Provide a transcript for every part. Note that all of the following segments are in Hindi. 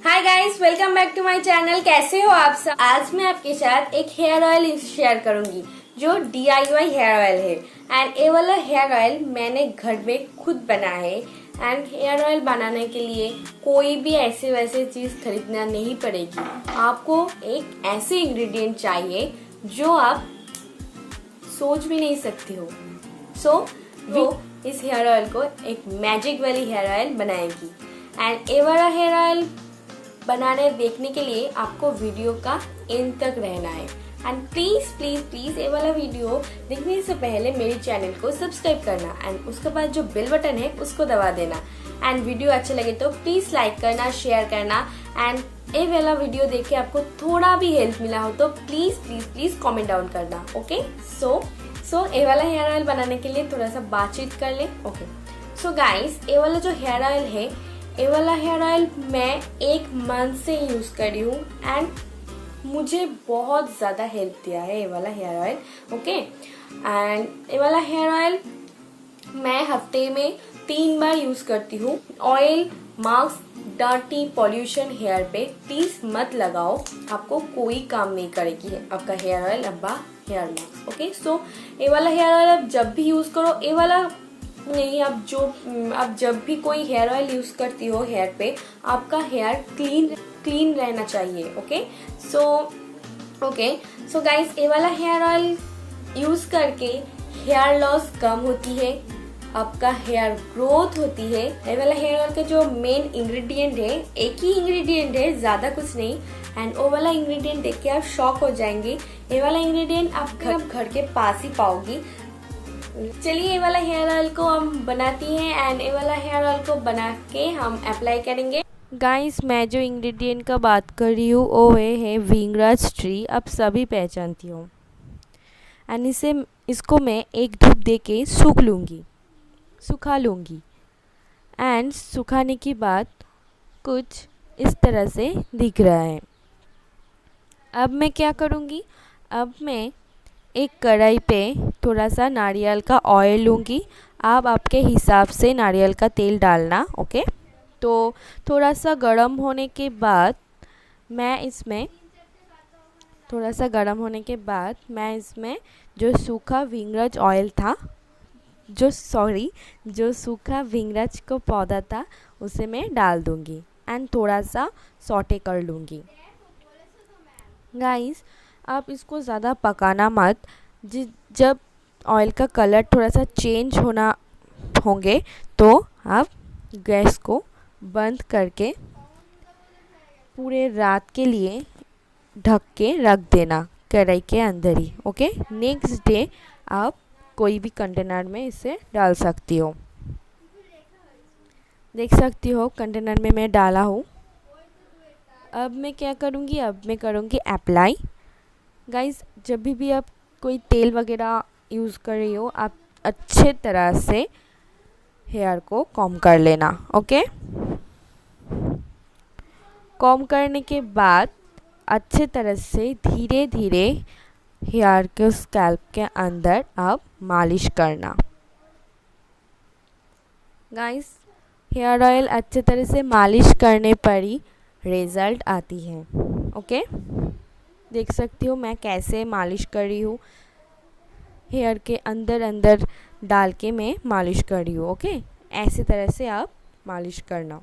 Hi guys, welcome back to my channel. कैसे हो आप सब। आज मैं आपके साथ एक हेयर ऑयल शेयर करूंगी जो DIY हेयर ऑयल है। एंड ये वाला हेयर ऑयल मैंने घर में खुद बनाया है। एंड हेयर ऑयल बनाने के लिए कोई भी ऐसे वैसे चीज खरीदना नहीं पड़ेगी। आपको एक ऐसे इंग्रेडिएंट चाहिए जो आप सोच भी नहीं सकते हो। वो इस हेयर ऑयल को एक मैजिक वाली हेयर ऑयल बनाएगी। एंड ये वाला हेयर ऑयल बनाने देखने के लिए आपको वीडियो का एंड तक रहना है। एंड प्लीज प्लीज प्लीज ये वाला वीडियो देखने से पहले मेरे चैनल को सब्सक्राइब करना एंड उसके बाद जो बेल बटन है उसको दबा देना। एंड वीडियो अच्छा लगे तो प्लीज लाइक करना, शेयर करना। एंड ये वाला वीडियो देख के आपको थोड़ा भी हेल्प मिला हो तो please please please comment down करना। ओके, सो ये वाला हेयर ऑयल बनाने के लिए थोड़ा सा बातचीत कर ले। ओके, सो गाइस, ये वाला जो हेयर ऑयल है, ये वाला हेयर ऑयल मैं 1 मंथ से यूज कर रही हूँ एंड मुझे बहुत ज्यादा हेल्प दिया है ये वाला हेयर ऑयल। ओके, एंड ये वाला हेयर ऑयल मैं हफ्ते में 3 बार यूज करती हूँ। Oil, mask, dirty, pollution hair पे प्लीज मत लगाओ, आपको कोई काम नहीं करेगी आपका हेयर ऑयल अब्बा हेयर मास्क। ओके, सो ये वाला हेयर ऑयल आप जब भी यूज करो, ये वाला नहीं, आप जब भी कोई हेयर ऑयल यूज करती हो हेयर पे, आपका हेयर क्लीन रहना चाहिए। ओके, सो गाइस, ये वाला हेयर ऑयल यूज करके हेयर लॉस कम होती है, आपका हेयर ग्रोथ होती है। ये वाला हेयर ऑयल का जो मेन इंग्रेडिएंट है, एक ही इंग्रेडिएंट है, ज्यादा कुछ नहीं। एंड वो वाला इंग्रेडिएंट देख के आप शॉक हो जाएंगे। ये वाला इंग्रेडिएंट आप घर के पास ही पाओगी। चलिए, ये वाला हेयर ऑयल को हम बनाती हैं एंड ये वाला हेयर ऑयल को बना के हम अप्लाई करेंगे। गाइस, मैं जो इंग्रेडिएंट का बात कर रही हूँ वो है विंगराज ट्री। आप सभी पहचानती हो। एंड इसको मैं एक धूप दे के सुखा लूँगी। एंड सुखाने के बाद कुछ इस तरह से दिख रहा है। अब मैं क्या करूँगी, अब मैं एक कढ़ाई पे थोड़ा सा नारियल का ऑयल लूँगी। आप आपके हिसाब से नारियल का तेल डालना। ओके, तो थोड़ा सा गर्म होने के बाद मैं इसमें जो सूखा विंगराज ऑयल था, जो सूखा विंगराज का पौधा था उसे मैं डाल दूँगी एंड थोड़ा सा सौटे कर लूँगी। गाइस, आप इसको ज़्यादा पकाना मत। जब ऑयल का कलर थोड़ा सा चेंज होंगे तो आप गैस को बंद करके पूरे रात के लिए ढक के रख देना कढ़ाई के अंदर ही। ओके, नेक्स्ट डे आप कोई भी कंटेनर में इसे डाल सकती हो। देख सकती हो कंटेनर में मैं डाला हूँ। अब मैं क्या करूँगी, अब मैं करूँगी अप्लाई। गाइस, जब भी आप कोई तेल वगैरह यूज़ कर रही हो, आप अच्छे तरह से हेयर को कॉम्ब कर लेना। ओके, कॉम्ब करने के बाद अच्छे तरह से धीरे धीरे हेयर के स्कैल्प के अंदर आप मालिश करना। गाइस, हेयर ऑयल अच्छे तरह से मालिश करने पर ही रिजल्ट आती है। ओके, देख सकती हो मैं कैसे मालिश कर रही हूँ। हेयर के अंदर डाल के मैं मालिश कर रही हूँ। ओके, ऐसी तरह से आप मालिश करना।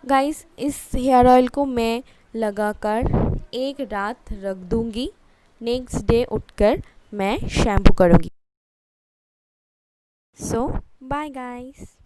गाइस, इस हेयर ऑयल को मैं लगाकर 1 रात रख दूँगी। नेक्स्ट डे उठकर मैं शैम्पू करूँगी। सो बाय गाइस।